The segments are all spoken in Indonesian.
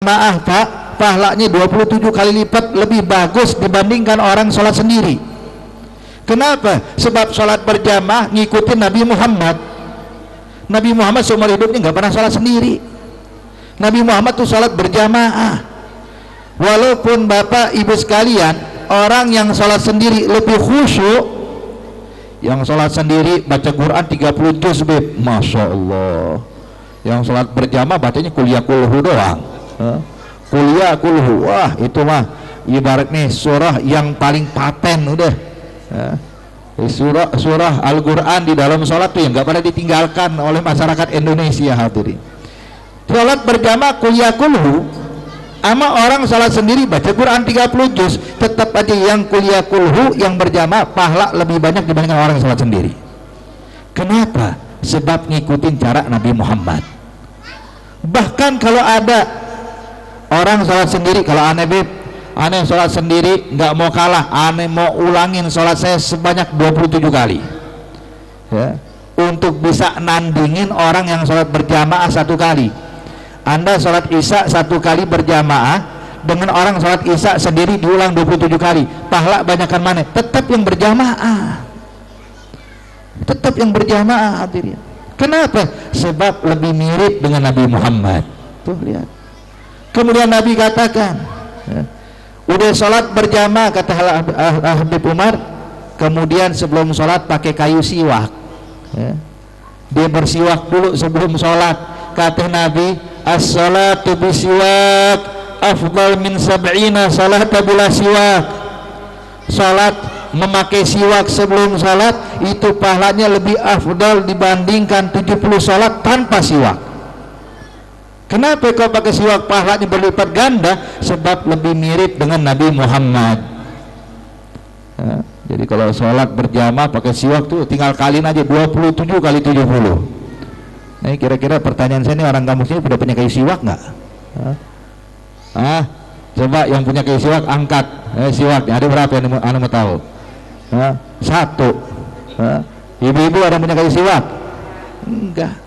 Maaf Pak, pahalanya 27 kali lipat lebih bagus dibandingkan orang sholat sendiri. Kenapa? Sebab sholat berjamaah ngikutin Nabi Muhammad. Nabi Muhammad seumur hidupnya nggak pernah sholat sendiri. Nabi Muhammad tuh sholat berjamaah. Walaupun Bapak Ibu sekalian, orang yang sholat sendiri lebih khusyuk, yang sholat sendiri baca Quran 30 juz, Masya Allah. Yang sholat berjamaah bacanya kuliah kulhu doang. Kuliah kulhu, wah itu mah ibaratnya surah yang paling paten udah. Surah Al-Quran di dalam sholat tuh yang gak pernah ditinggalkan oleh masyarakat Indonesia. Hadirin, sholat berjamaah kuliah kulhu ama orang sholat sendiri baca Quran 30 juz, tetap aja yang kuliah kulhu yang berjamaah pahala lebih banyak dibandingkan orang sholat sendiri. Kenapa? Sebab ngikutin cara Nabi Muhammad. Bahkan kalau ada orang sholat sendiri, kalau aneh sholat sendiri nggak mau kalah, aneh mau ulangin sholat saya sebanyak 27 kali ya, untuk bisa nandingin orang yang sholat berjamaah 1 kali. Anda sholat isya 1 kali berjamaah dengan orang sholat isya sendiri diulang 27 kali, pahala banyakan mana? Tetap yang berjamaah, tetap yang berjamaah. Hadirin, kenapa? Sebab lebih mirip dengan Nabi Muhammad. Tuh lihat. Kemudian Nabi katakan, udah sholat berjamaah, kata Habib Umar, kemudian sebelum sholat pakai kayu siwak ya. Dia bersiwak dulu sebelum sholat. Kata Nabi, as-salatu bisiwak afdal min sab'ina salata bila siwak. Sholat memakai siwak sebelum sholat itu pahalanya lebih afdal dibandingkan 70 sholat tanpa siwak. Kenapa kau pakai siwak pahalanya berlipat ganda? Sebab lebih mirip dengan Nabi Muhammad ya, jadi kalau sholat berjamaah pakai siwak tuh tinggal kaliin aja 27 kali 70. Nah kira-kira pertanyaan saya, ini orang kampung sini udah punya kayu siwak nggak? Coba yang punya kayu siwak angkat siwak, ada berapa yang anda mau tahu? 1. Ibu-ibu ada punya kayu siwak? Enggak.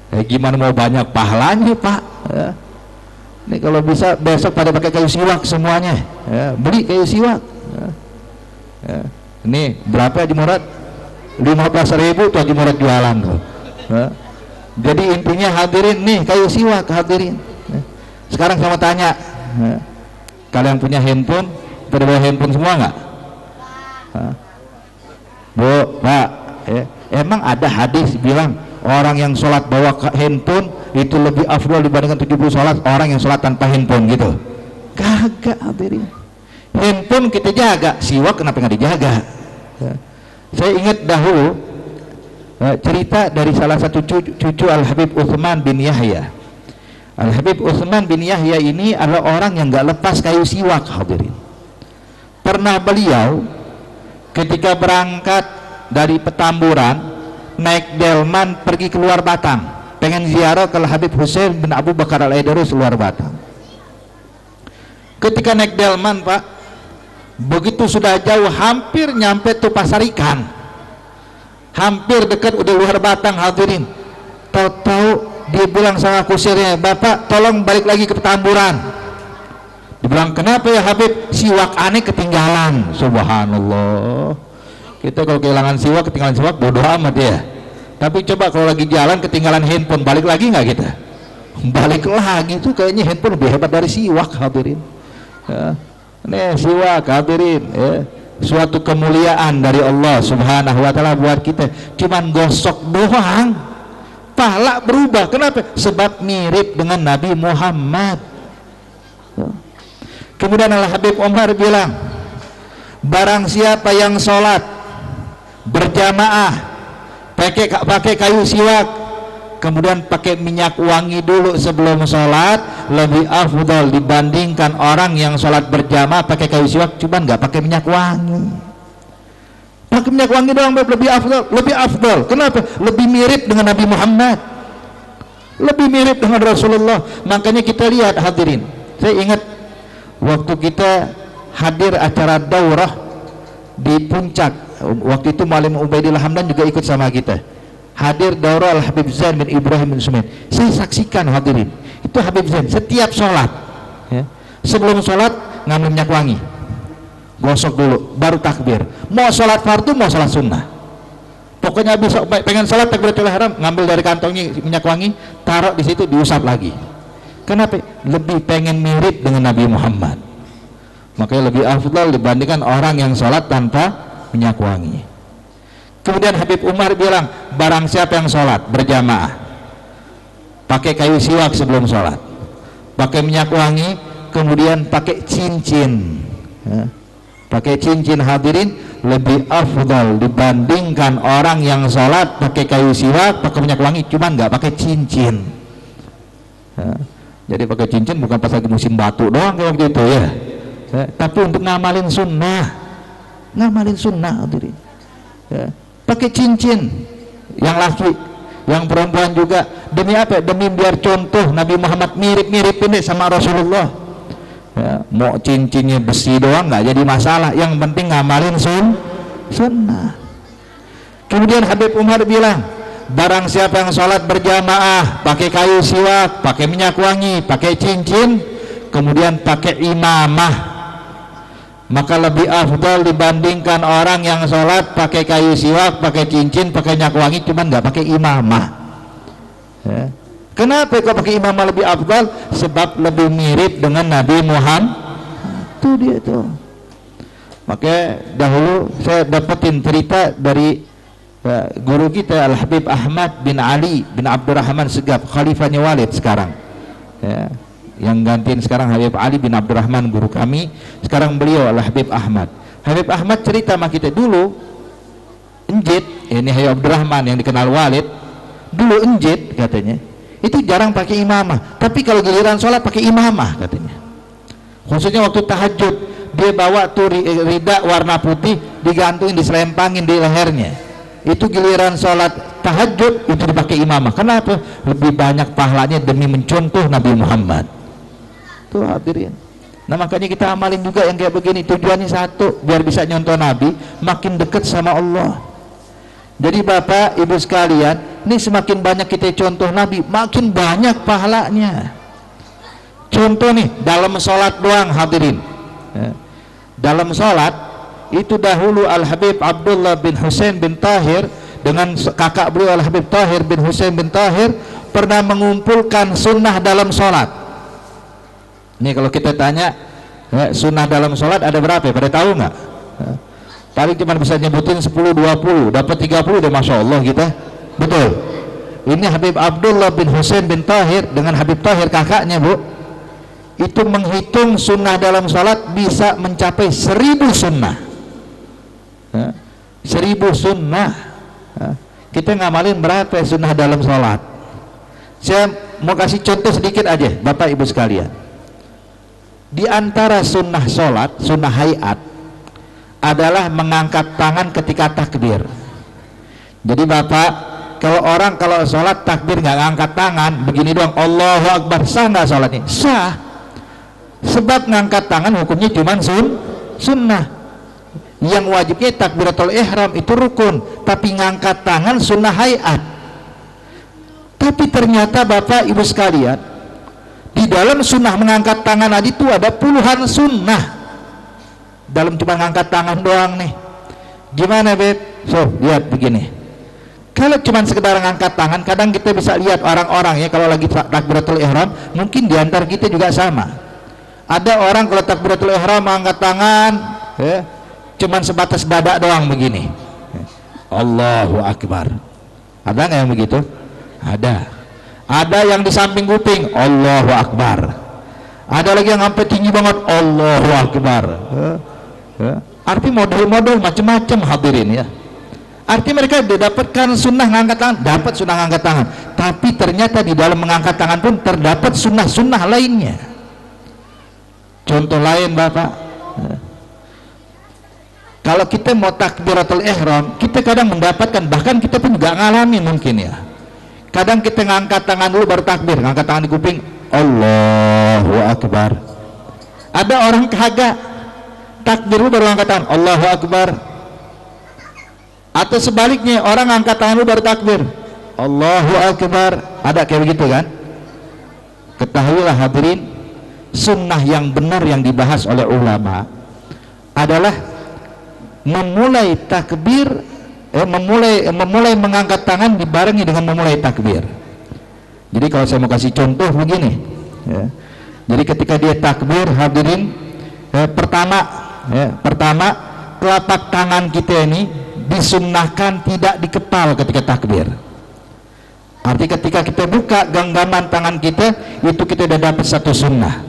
Gimana mau banyak pahalanya Pak ya. Ini kalau bisa besok pada pakai kayu siwak semuanya ya. Beli kayu siwak ya. Ini berapa Haji Murad? 15.000 tuh Haji Murad jualan tuh ya. Jadi intinya hadirin, nih kayu siwak hadirin ya. Sekarang sama tanya ya. Kalian punya handphone? Pada bawa handphone semua nggak? Bu, Pak ya. Emang ada hadis bilang orang yang sholat bawa handphone itu lebih afdal dibandingkan 70 sholat orang yang sholat tanpa handphone gitu? Kagak hadirin. Handphone kita jaga, siwak kenapa nggak dijaga ya. Saya ingat dahulu cerita dari salah satu cucu Al-Habib Utsman bin Yahya. Al-Habib Utsman bin Yahya ini adalah orang yang nggak lepas kayu siwak hadirin. Pernah beliau ketika berangkat dari Petamburan naik delman pergi keluar Batang, pengen ziarah ke Habib Husain bin Abu Bakar Al-Aidarus luar Batang. Ketika naik delman Pak, begitu sudah jauh hampir nyampe tuh pasar ikan, hampir dekat udah luar Batang hadirin, tahu-tahu dia bilang sama kusirnya, Bapak tolong balik lagi ke Petamburan. Dibilang kenapa ya Habib? Siwak aneh ketinggalan. Subhanallah, kita kalau kehilangan siwak, ketinggalan siwak bodoh amat ya. Tapi coba kalau lagi jalan ketinggalan handphone, balik lagi nggak kita? Balik lagi tuh kayaknya handphone lebih hebat dari siwak hadirin ya. Nih siwak hadirin ya, suatu kemuliaan dari Allah Subhanahu wa ta'ala buat kita. Cuman gosok doang pahala berubah. Kenapa? Sebab mirip dengan Nabi Muhammad ya. Kemudian Al-Habib Umar bilang, barang siapa yang sholat berjamaah pakai kayu siwak kemudian pakai minyak wangi dulu sebelum sholat, lebih afdal dibandingkan orang yang sholat berjamaah pakai kayu siwak cuman nggak pakai minyak wangi. Pakai minyak wangi doang lebih afdal, lebih afdal. Kenapa? Lebih mirip dengan Nabi Muhammad, lebih mirip dengan Rasulullah. Makanya kita lihat hadirin, saya ingat waktu kita hadir acara daurah di Puncak, waktu itu Malim Ubaidillah Hamdan juga ikut sama kita. Hadir daurah Al-Habib Zain bin Ibrahim bin Sumail. Saya saksikan hadirin, itu Habib Zain setiap sholat sebelum sholat ngambil minyak wangi, gosok dulu baru takbir. Mau sholat fardu mau sholat sunnah, pokoknya besok pengen sholat takbiratul ihram, ngambil dari kantongnya minyak wangi, taruh di situ, diusap lagi. Kenapa? Lebih pengen mirip dengan Nabi Muhammad, makanya lebih afdal dibandingkan orang yang sholat tanpa minyak wangi. Kemudian Habib Umar bilang, barang siapa yang sholat berjamaah pakai kayu siwak sebelum sholat, pakai minyak wangi, kemudian pakai cincin, pakai cincin, hadirin, lebih afdal dibandingkan orang yang sholat pakai kayu siwak, pakai minyak wangi, cuman nggak pakai cincin. Jadi pakai cincin bukan pas lagi musim batu doang kayak gitu ya, tapi untuk ngamalin sunnah, hadirin. Pakai cincin yang laki, yang perempuan juga. Demi apa? Demi biar contoh Nabi Muhammad mirip-mirip ini sama Rasulullah. Mau cincinnya besi doang nggak jadi masalah, yang penting ngamalin sunnah. Kemudian Habib Umar bilang, barang siapa yang sholat berjamaah pakai kayu siwak, pakai minyak wangi, pakai cincin, kemudian pakai imamah, maka lebih afdal dibandingkan orang yang sholat pakai kayu siwak, pakai cincin, pakai minyak wangi, cuman nggak pakai imamah. Kenapa kok pakai imamah lebih afdal? Sebab lebih mirip dengan Nabi Muhammad. Itu dia tuh. Makanya dahulu saya dapetin cerita dari guru kita Al-Habib Ahmad bin Ali bin Abdurrahman Segaf, khalifahnya Walid sekarang, yang gantiin sekarang Habib Ali bin Abdurrahman, guru kami sekarang beliau Al-Habib Ahmad. Habib Ahmad cerita sama kita, dulu Enjit, ini Habib Abdurrahman yang dikenal Walid, dulu Enjit katanya itu jarang pakai imamah, tapi kalau giliran sholat pakai imamah katanya, khususnya waktu tahajud. Dia bawa tuh rida warna putih, digantungin, diselempangin di lehernya. Itu giliran sholat tahajud itu dipakai imamah. Kenapa? Lebih banyak pahalanya demi mencontoh Nabi Muhammad. Tuh hadirin. Nah makanya kita amalin juga yang kayak begini. Tujuannya satu, biar bisa nyontoh Nabi, makin dekat sama Allah. Jadi Bapak Ibu sekalian, ini semakin banyak kita contoh Nabi, makin banyak pahalanya. Contoh nih, dalam sholat doang hadirin. Dalam sholat itu dahulu Al-Habib Abdullah bin Husain bin Tahir dengan kakak beliau Al-Habib Tahir bin Husain bin Tahir pernah mengumpulkan sunnah dalam sholat. Ini kalau kita tanya sunnah dalam sholat ada berapa? Pada tahu nggak? Paling cuma bisa nyebutin 10-20, dapat 30 udah Masya Allah kita. Betul. Ini Habib Abdullah bin Husain bin Tahir dengan Habib Tahir kakaknya, Bu, itu menghitung sunnah dalam sholat bisa mencapai 1000 sunnah. 1000 sunnah. Kita ngamalin berapa sunnah dalam sholat? Saya mau kasih contoh sedikit aja Bapak Ibu sekalian. Di antara sunnah sholat, sunnah hayat adalah mengangkat tangan ketika takbir. Jadi Bapak, kalau sholat takbir nggak ngangkat tangan begini doang, Allahu Akbar, sah nggak sholatnya? Sah. Sebab ngangkat tangan hukumnya cuma sunnah. Yang wajibnya takbiratul ihram itu rukun, tapi ngangkat tangan sunnah hayat. Tapi ternyata Bapak Ibu sekalian, di dalam sunnah mengangkat tangan tadi itu ada puluhan sunnah. Dalam cuma ngangkat tangan doang nih, gimana Beb? So lihat begini, kalau cuma sekedar ngangkat tangan, kadang kita bisa lihat orang-orang ya, kalau lagi takbiratul ihram, mungkin diantar kita juga sama. Ada orang kalau takbiratul ihram mengangkat tangan cuman sebatas dada doang begini, Allahu Akbar. Ada nggak yang begitu? Ada yang di samping kuping, Allahu Akbar. Ada lagi yang sampai tinggi banget, Allahu Akbar. Arti model-model macam-macam hadirin ya. Arti mereka didapatkan sunnah ngangkat tangan, dapat sunnah ngangkat tangan, tapi ternyata di dalam mengangkat tangan pun terdapat sunnah-sunnah lainnya. Contoh lain Bapak, kalau kita mau takbiratul ihram, kita kadang mendapatkan, bahkan kita pun juga ngalami mungkin ya, kadang kita ngangkat tangan dulu baru takbir, ngangkat tangan di kuping, Allahu Akbar. Ada orang kagak takbir dulu baru ngangkat tangan, Allahu Akbar. Atau sebaliknya, orang ngangkat tangan dulu baru takbir, Allahu Akbar. Ada kayak begitu kan? Ketahuilah hadirin, sunnah yang benar yang dibahas oleh ulama adalah memulai takbir, memulai mengangkat tangan dibarengi dengan memulai takbir. Jadi kalau saya mau kasih contoh begini, ya. Jadi ketika dia takbir, hadirin, pertama telapak tangan kita ini disunnahkan tidak dikepal ketika takbir. Arti ketika kita buka genggaman tangan kita, itu kita sudah dapat satu sunnah.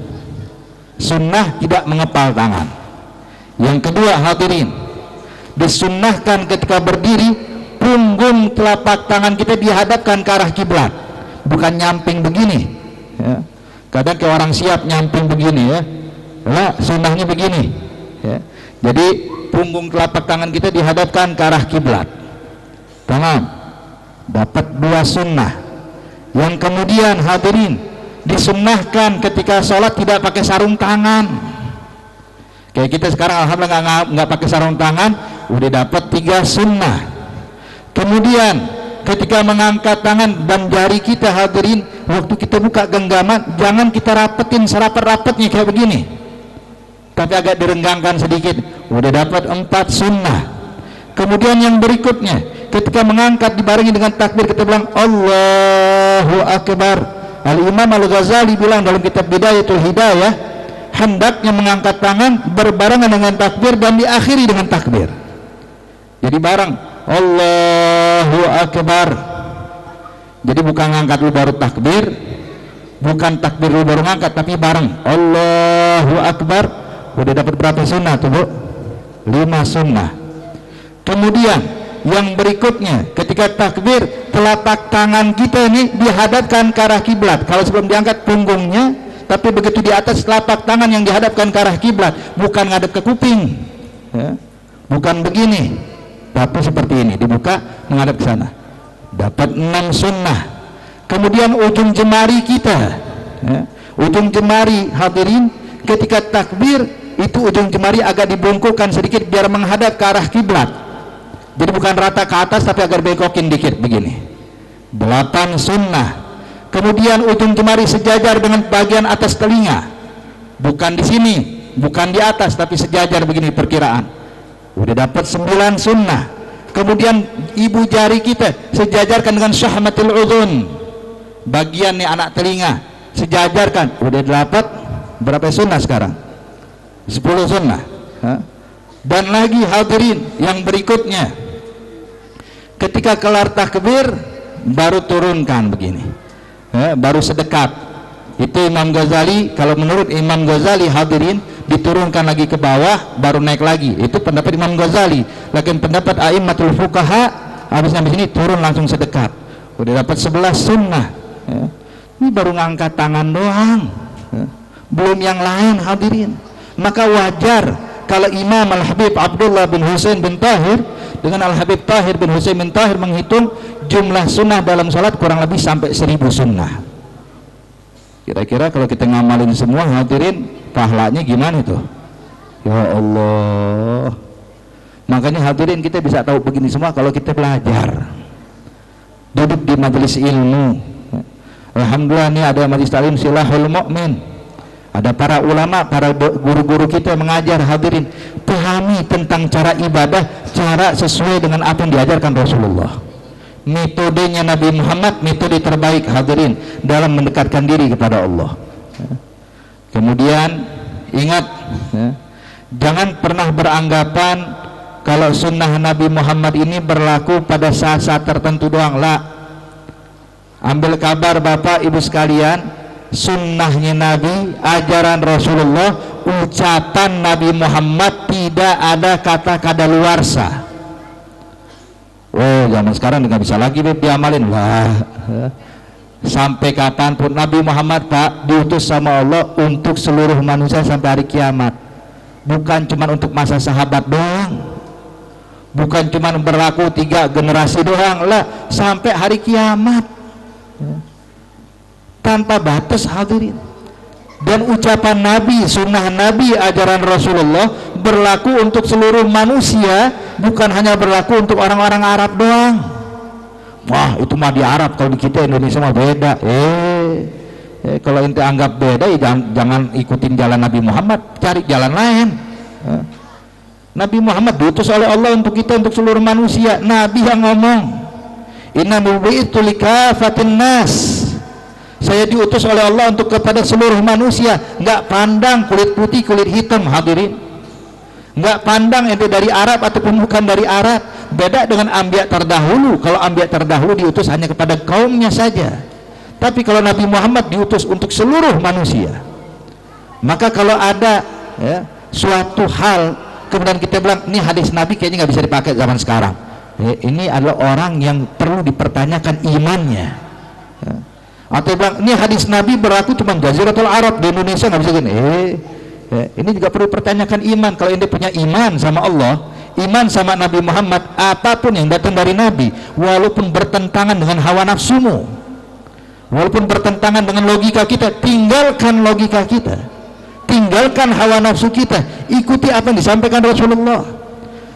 Sunnah tidak mengepal tangan. Yang kedua, hadirin, disunnahkan ketika berdiri punggung telapak tangan kita dihadapkan ke arah kiblat, bukan nyamping begini, ya. Kadang kayak orang siap nyamping begini, ya. Nah, sunnahnya begini, ya. Jadi punggung telapak tangan kita dihadapkan ke arah kiblat. Tamam. Dapat dua sunnah. Yang kemudian, hadirin, disunnahkan ketika sholat tidak pakai sarung tangan. Kayak kita sekarang alhamdulillah nggak pakai sarung tangan, udah dapat 3 sunnah. Kemudian ketika mengangkat tangan dan jari kita, hadirin, waktu kita buka genggaman jangan kita rapetin serapat-rapatnya kayak begini, tapi agak direnggangkan sedikit, udah dapat 4 sunnah. Kemudian yang berikutnya, ketika mengangkat dibarengi dengan takbir, kita bilang Allahu Akbar. Al-Imam Al-Ghazali bilang dalam kitab Bidayatul Hidayah, hendaknya mengangkat tangan berbarengan dengan takbir dan diakhiri dengan takbir. Jadi bareng Allahu Akbar. Jadi bukan ngangkat lu baru takbir, bukan takbir lu baru ngangkat, tapi bareng Allahu Akbar. Udah dapat berapa sunnah tuh, Bu? 5 sunnah. Kemudian yang berikutnya, ketika takbir telapak tangan kita ini dihadapkan ke arah kiblat. Kalau sebelum diangkat punggungnya, tapi begitu di atas telapak tangan yang dihadapkan ke arah kiblat, bukan ngadep ke kuping, ya. Bukan begini, tapi seperti ini, dibuka menghadap ke sana. Dapat 6 sunnah. Kemudian ujung jemari kita, ya. Ujung jemari, hadirin, ketika takbir itu ujung jemari agak dibungkukkan sedikit biar menghadap ke arah kiblat. Jadi bukan rata ke atas, tapi agak bekokin dikit begini. 8 sunnah. Kemudian ujung jemari sejajar dengan bagian atas telinga, bukan di sini, bukan di atas, tapi sejajar begini perkiraan. Udah dapat 9 sunnah. Kemudian ibu jari kita sejajarkan dengan syahmatul udhun, bagian nih anak telinga, sejajarkan. Udah dapat berapa sunnah sekarang? 10 sunnah. Dan lagi, hadirin, yang berikutnya, ketika kelar takbir baru turunkan begini, baru sedekat. Itu Imam Ghazali, kalau menurut Imam Ghazali, hadirin, diturunkan lagi ke bawah baru naik lagi. Itu pendapat Imam Ghazali. Lakin pendapat a'immatul fuqaha, habis sampai sini turun langsung sedekat. Udah dapat 11 sunnah, ya. Ini baru ngangkat tangan doang, ya. Belum yang lain, hadirin. Maka wajar kalau Imam Al-Habib Abdullah bin Husain bin Tahir dengan Al-Habib Tahir bin Husain bin Tahir menghitung jumlah sunnah dalam sholat kurang lebih sampai 1000 sunnah. Kira-kira kalau kita ngamalin semua, hadirin, pahalanya gimana itu? Ya Allah. Makanya hadirin, kita bisa tahu begini semua kalau kita belajar, duduk di majelis ilmu. Alhamdulillah, ini ada majelis taklim Silahul Mu'min, ada para ulama, para guru-guru kita mengajar. Hadirin, pahami tentang cara ibadah, cara sesuai dengan apa yang diajarkan Rasulullah. Metodenya Nabi Muhammad, metode terbaik, hadirin, dalam mendekatkan diri kepada Allah. Kemudian ingat, ya, jangan pernah beranggapan kalau sunnah Nabi Muhammad ini berlaku pada saat-saat tertentu doang. Lah, ambil kabar Bapak Ibu sekalian, sunnahnya Nabi, ajaran Rasulullah, ucapan Nabi Muhammad tidak ada kata kadaluarsa. Oh, zaman sekarang nggak bisa lagi diamalin lah. Sampai kapanpun Nabi Muhammad, Pak, diutus sama Allah untuk seluruh manusia sampai hari kiamat. Bukan cuma untuk masa sahabat doang, bukan cuma berlaku 3 generasi doang, lah, sampai hari kiamat, tanpa batas, hadirin. Dan ucapan Nabi, sunnah Nabi, ajaran Rasulullah berlaku untuk seluruh manusia, bukan hanya berlaku untuk orang-orang Arab doang. Wah, itu mah di Arab, kalau di kita Indonesia mah beda. Kalau ente anggap beda ya jangan ikutin jalan Nabi Muhammad, cari jalan lain. Nabi Muhammad diutus oleh Allah untuk kita, untuk seluruh manusia. Nabi yang ngomong, inna bu'itsu likafatin nas, saya diutus oleh Allah untuk kepada seluruh manusia. Nggak pandang kulit putih kulit hitam, hadirin. Nggak pandang ente dari Arab ataupun bukan dari Arab. Beda dengan anbiya terdahulu. Kalau anbiya terdahulu diutus hanya kepada kaumnya saja, tapi kalau Nabi Muhammad diutus untuk seluruh manusia. Maka kalau ada suatu hal kemudian kita bilang ini hadis Nabi kayaknya nggak bisa dipakai zaman sekarang, ini adalah orang yang perlu dipertanyakan imannya. Atau bilang ini hadis Nabi berlaku cuma Jaziratul Arab, di Indonesia nggak bisa gini. Ini juga perlu dipertanyakan iman. Kalau ente punya iman sama Allah, iman sama Nabi Muhammad, apapun yang datang dari Nabi, walaupun bertentangan dengan hawa nafsumu, walaupun bertentangan dengan logika kita, tinggalkan logika kita, tinggalkan hawa nafsu kita, ikuti apa yang disampaikan Rasulullah.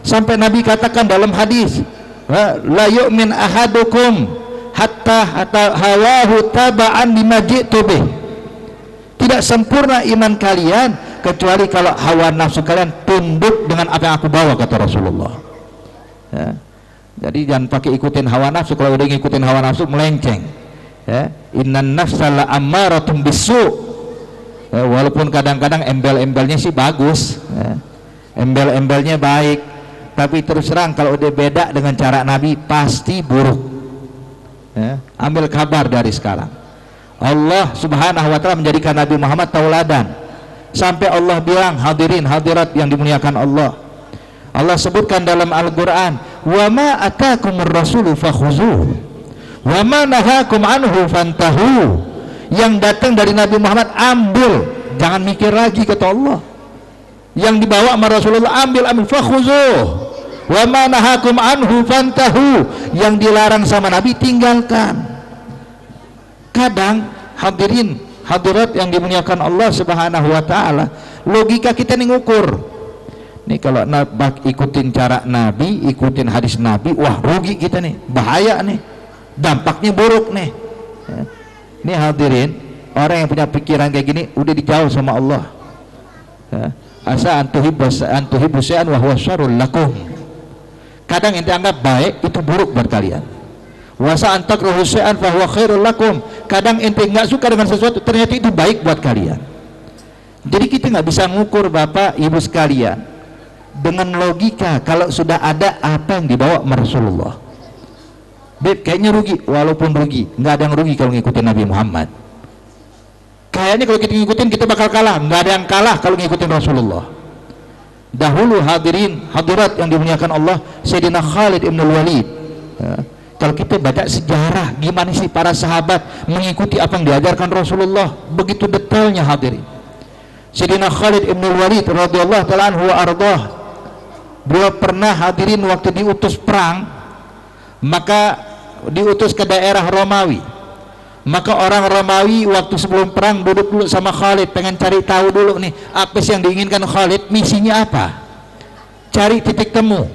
Sampai Nabi katakan dalam hadis, la yu'min ahadukum hatta hawahu taba'an lima ji'tu bih. Tidak sempurna iman kalian kecuali kalau hawa nafsu kalian tunduk dengan apa yang aku bawa, kata Rasulullah. Jadi jangan pakai ikutin hawa nafsu. Kalau udah ngikutin hawa nafsu melenceng. Innan nafsa la ammaratun bisu. Walaupun kadang-kadang embel-embelnya sih bagus, embel-embelnya baik, tapi terus terang kalau udah beda dengan cara Nabi pasti buruk. Ambil kabar dari sekarang. Allah subhanahu wa ta'ala menjadikan Nabi Muhammad tauladan. Sampai Allah bilang, hadirin hadirat yang dimuliakan Allah, Allah sebutkan dalam Al-Quran, wa ma atakumur rasulu fakhuzuh wa ma nahakum anhu fantahu. Yang datang dari Nabi Muhammad ambil, jangan mikir lagi, kata Allah. Yang dibawa sama Rasulullah ambil fakhuzuh wa ma nahakum anhu fantahu. Yang dilarang sama Nabi tinggalkan. Kadang hadirin hadirat yang dimuliakan Allah subhanahu wa ta'ala, logika kita nih ngukur nih, kalau ikutin cara Nabi, ikutin hadis Nabi, wah rugi kita nih, bahaya nih, dampaknya buruk nih. Ini hadirin, orang yang punya pikiran kayak gini udah dijauh sama Allah. Asa antuhibbu syai'an wa huwa syarrul lakum. Kadang ente anggap baik, itu buruk buat kalian. Wasa antakrahu syai'an fa huwa khairul lakum. Kadang ente nggak suka dengan sesuatu, ternyata itu baik buat kalian. Jadi kita nggak bisa ngukur Bapak Ibu sekalian dengan logika. Kalau sudah ada apa yang dibawa Rasulullah, kayaknya rugi. Walaupun rugi, nggak ada yang rugi kalau ngikutin Nabi Muhammad. Kayaknya kalau kita ngikutin kita bakal kalah. Nggak ada yang kalah kalau ngikutin Rasulullah. Dahulu hadirin hadirat yang dimuliakan Allah, Sayyidina Khalid ibn Walid. Kalau kita baca sejarah gimana sih para sahabat mengikuti apa yang diajarkan Rasulullah, begitu detailnya hadirin. Sayyidina Khalid ibn Walid radhiyallahu ta'ala anhu wa ardhah, beliau pernah hadirin waktu diutus perang, maka diutus ke daerah Romawi. Maka orang Romawi waktu sebelum perang duduk dulu sama Khalid, pengen cari tahu dulu nih apa sih yang diinginkan Khalid, misinya apa, cari titik temu.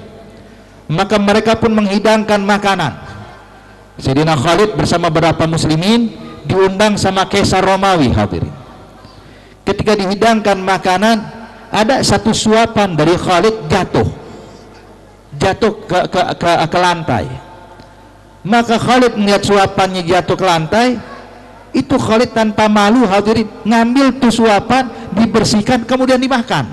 Maka mereka pun menghidangkan makanan. Sayyidina Khalid bersama beberapa muslimin diundang sama Kaisar Romawi hadirin. Ketika dihidangkan makanan, ada satu suapan dari Khalid jatuh ke lantai. Maka Khalid melihat suapannya jatuh ke lantai, itu Khalid tanpa malu hadirin ngambil tuh suapan, dibersihkan, kemudian dimakan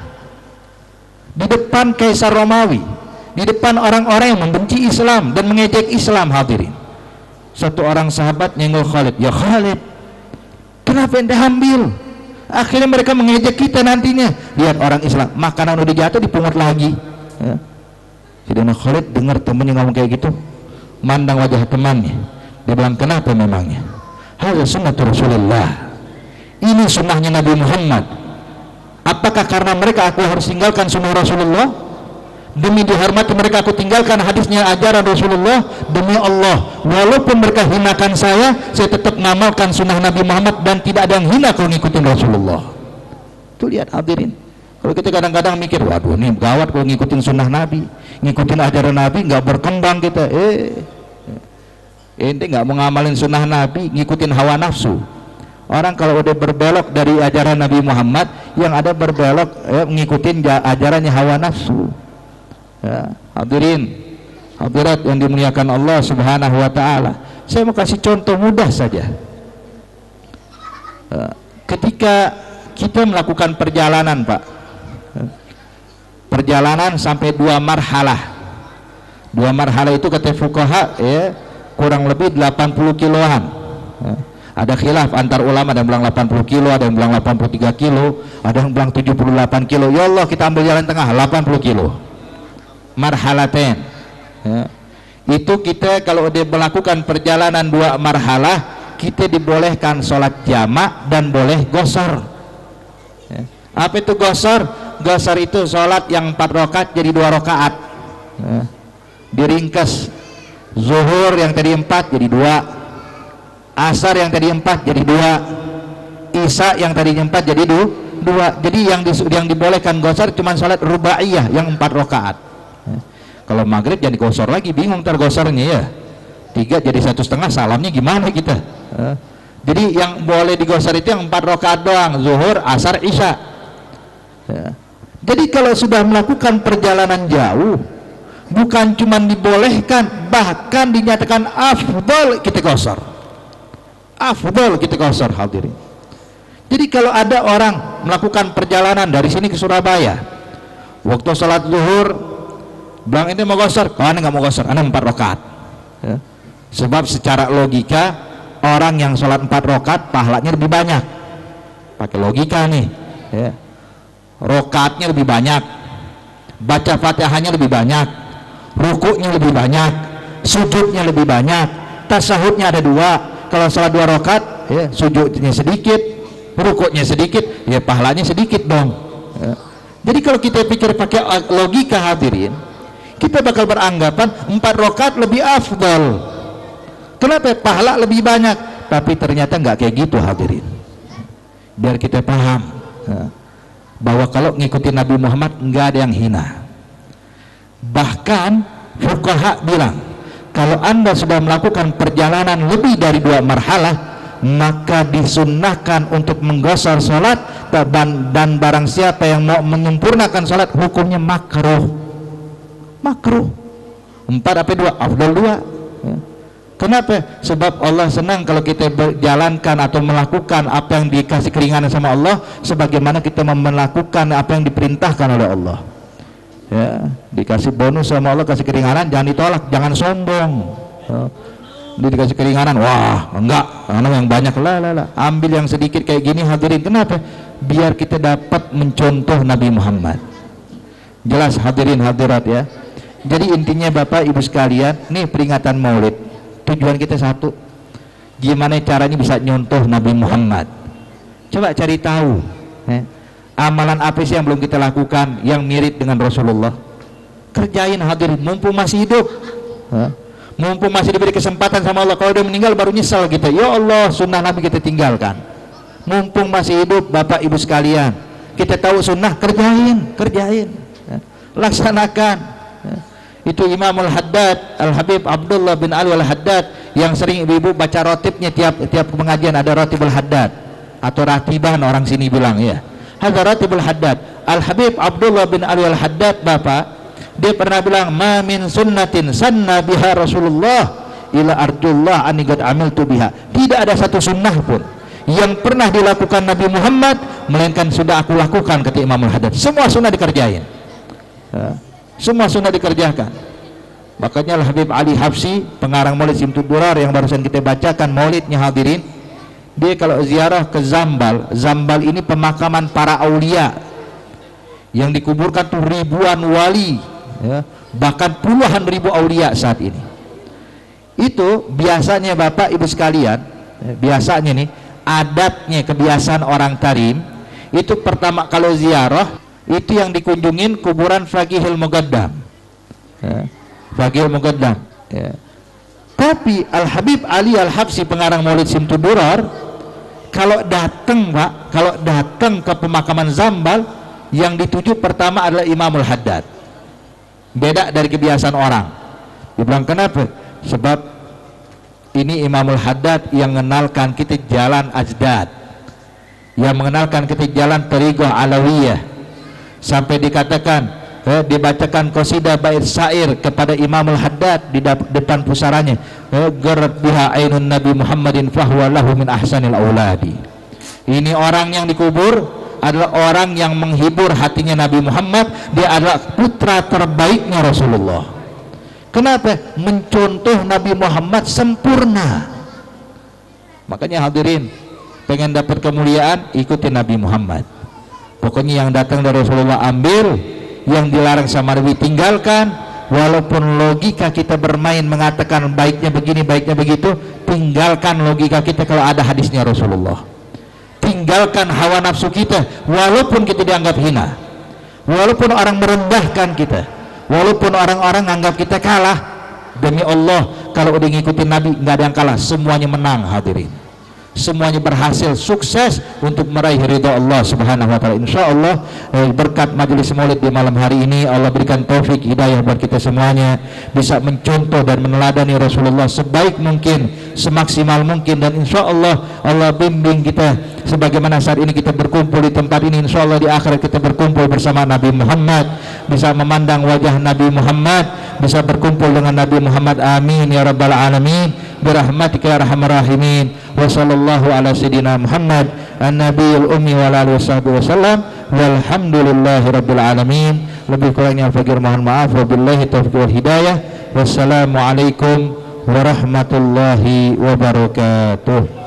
di depan Kaisar Romawi, di depan orang-orang yang membenci Islam dan mengejek Islam hadirin. Satu orang sahabat nyenggol Khalid, ya Khalid, kenapa ente ambil? Akhirnya mereka mengejek kita nantinya. Lihat orang Islam, makanan udah jatuh dipungut lagi. Sayyidina Khalid dengar temennya ngomong kayak gitu, mandang wajah temannya, dia bilang, kenapa memangnya? Hadza sunnatu Rasulullah, ini sunnahnya Nabi Muhammad. Apakah karena mereka aku harus tinggalkan sunnah Rasulullah? Demi dihormati mereka aku tinggalkan hadisnya ajaran Rasulullah. Demi Allah, walaupun mereka hinakan saya tetap ngamalkan sunnah Nabi Muhammad, dan tidak ada yang hina kalau ngikutin Rasulullah. Tuh lihat hadirin, kalau kita kadang-kadang mikir, waduh nih gawat kalau ngikutin sunnah Nabi, ngikutin ajaran Nabi, nggak berkembang kita. Ente nggak mau ngamalin sunnah Nabi, ngikutin hawa nafsu. Orang kalau udah berbelok dari ajaran Nabi Muhammad, yang ada berbelok ngikutin ajarannya hawa nafsu. Ya, hadirin hadirat yang dimuliakan Allah Subhanahu wa taala. Saya mau kasih contoh mudah saja. Ketika kita melakukan perjalanan, Pak, perjalanan sampai 2 marhalah. 2 marhalah itu kata fuqaha ya, kurang lebih 80 kiloan. Ada khilaf antar ulama, ada yang bilang 80 kilo, ada yang bilang 83 kilo, ada yang bilang 78 kilo. Ya Allah, kita ambil jalan tengah 80 kilo. Marhalaten. Ya. Itu kita kalau dia melakukan perjalanan 2 marhalah, kita dibolehkan sholat jamak dan boleh gosor. Ya. Apa itu gosor? Gosor itu sholat yang 4 rakaat jadi 2 rakaat. Ya. Diringkas. Zuhur yang tadi 4 jadi 2. Asar yang tadi 4 jadi 2. Isya yang tadinya 4 jadi 2. Jadi yang dibolehkan gosor cuma sholat rubaiyah yang 4 rakaat. Ya. Kalau maghrib jadi gosor lagi, bingung ntar gosornya ya. 3 jadi 1,5, salamnya gimana kita? Ya. Jadi yang boleh digosor itu yang 4 rakaat doang, zuhur, asar, isya. Ya. Jadi kalau sudah melakukan perjalanan jauh, bukan cuma dibolehkan, bahkan dinyatakan afdal kita gosor. Afdal kita gosor, hadirin. Jadi kalau ada orang melakukan perjalanan dari sini ke Surabaya, waktu sholat zuhur bilang ini mau gosor, ini nggak mau gosor, ini 4 rakaat. Ya. Sebab secara logika orang yang sholat 4 rakaat pahalanya lebih banyak. Pakai logika nih, ya. Rakaatnya lebih banyak, baca fatihahnya lebih banyak, rukuknya lebih banyak, sujudnya lebih banyak, tasahudnya ada 2. Kalau sholat 2 rakaat, ya, sujudnya sedikit, rukuknya sedikit, ya pahalanya sedikit dong. Ya. Jadi kalau kita pikir pakai logika, hadirin, kita bakal beranggapan 4 rakaat lebih afdal. Kenapa? Pahala lebih banyak. Tapi ternyata nggak kayak gitu, hadirin. Biar kita paham ya, bahwa kalau ngikutin Nabi Muhammad nggak ada yang hina. Bahkan fuqaha bilang, kalau anda sudah melakukan perjalanan lebih dari 2 marhalah, maka disunnahkan untuk menggosor sholat, dan barang siapa yang mau menyempurnakan sholat hukumnya makruh. Makruh. 4 apa 2? Afdal 2. Ya. Kenapa? Sebab Allah senang kalau kita berjalankan atau melakukan apa yang dikasih keringanan sama Allah, sebagaimana kita melakukan apa yang diperintahkan oleh Allah. Ya, dikasih bonus sama Allah, kasih keringanan, jangan ditolak, jangan sombong. Ya. Dikasih keringanan, wah enggak, karena yang banyak lah, ambil yang sedikit kayak gini, hadirin. Kenapa? Biar kita dapat mencontoh Nabi Muhammad. Jelas, hadirin hadirat ya. Jadi intinya Bapak Ibu sekalian, nih peringatan Maulid, tujuan kita satu, gimana caranya bisa nyontoh Nabi Muhammad. Coba cari tahu ya. Amalan apa sih yang belum kita lakukan yang mirip dengan Rasulullah? Kerjain, hadirin, mumpung masih hidup ya. Mumpung masih diberi kesempatan sama Allah. Kalau udah meninggal baru nyesal kita, ya Allah sunnah Nabi kita tinggalkan. Mumpung masih hidup Bapak Ibu sekalian, kita tahu sunnah, kerjain ya. Laksanakan ya. Itu Imam Al-Haddad, Al-Habib Abdullah bin Ali Al-Haddad, yang sering ibu-ibu baca rotibnya tiap pengajian, ada rotib Al-Haddad atau ratiban orang sini bilang ya. Hadza ratibul Haddad. Al-Habib Abdullah bin Ali Al-Haddad, Bapak, dia pernah bilang, ma min sunnatin sanna biha Rasulullah ila arjullah ani qad amiltu biha. Tidak ada satu sunnah pun yang pernah dilakukan Nabi Muhammad melainkan sudah aku lakukan, kata Imam Al-Haddad. Semua sunnah dikerjain ya. Semua sunnah dikerjakan. Makanya Al-Habib Ali Habsyi, pengarang Maulid Simtud Durar yang barusan kita bacakan maulidnya, hadirin, dia kalau ziarah ke Zambal, Zambal ini pemakaman para aulia yang dikuburkan tuh ribuan wali ya, bahkan puluhan ribu aulia saat ini. Itu biasanya Bapak Ibu sekalian ya, biasanya nih adatnya, kebiasaan orang Tarim itu pertama kalau ziarah itu yang dikunjungin kuburan Faqihil Muqaddam ya, Faqihil Muqaddam ya. Tapi Al-Habib Ali Al-Habsyi, pengarang Maulid Simtud Durar, kalau datang Pak, kalau datang ke pemakaman Zambal, yang dituju pertama adalah Imamul Haddad. Beda dari kebiasaan orang. Dia bilang kenapa? Sebab Ini Imamul Haddad yang mengenalkan kita jalan ajdad, yang mengenalkan kita jalan tariqah alawiyah, sampai dikatakan dibacakan qasidah bait syair kepada Imamul Haddad di depan pusaranya, garat biha ainun Nabi Muhammadin fahuwa lahu min ahsanil auladi. Ini orang yang dikubur adalah orang yang menghibur hatinya Nabi Muhammad, dia adalah putra terbaiknya Rasulullah. Kenapa? Mencontoh Nabi Muhammad sempurna. Makanya hadirin, pengen dapat kemuliaan, ikuti Nabi Muhammad. Pokoknya yang datang dari Rasulullah ambil, yang dilarang sama Nabi tinggalkan. Walaupun logika kita bermain mengatakan baiknya begini, baiknya begitu, tinggalkan logika kita kalau ada hadisnya Rasulullah. Tinggalkan hawa nafsu kita, walaupun kita dianggap hina, walaupun orang merendahkan kita, walaupun orang-orang anggap kita kalah. Demi Allah, kalau udah ngikutin Nabi nggak ada yang kalah, semuanya menang hadirin, semuanya berhasil, sukses untuk meraih ridha Allah Subhanahu wa taala. Insyaallah berkat majelis maulid di malam hari ini, Allah berikan taufik hidayah buat kita semuanya bisa mencontoh dan meneladani Rasulullah sebaik mungkin, semaksimal mungkin, dan insyaallah Allah bimbing kita sebagaimana saat ini kita berkumpul di tempat ini, insyaallah di akhirat kita berkumpul bersama Nabi Muhammad, bisa memandang wajah Nabi Muhammad, bisa berkumpul dengan Nabi Muhammad. Amin ya rabbal alamin birahmatika ya arhamar rahimin. Wa sallallahu ala sayyidina Muhammad an-nabiyul ummi wa ala alihi wasallam walhamdulillahi rabbil alamin. Lebih kurangnya al-fakir mohon maaf, wabillahi taufiq wal hidayah. Wassalamualaikum warahmatullahi wabarakatuh.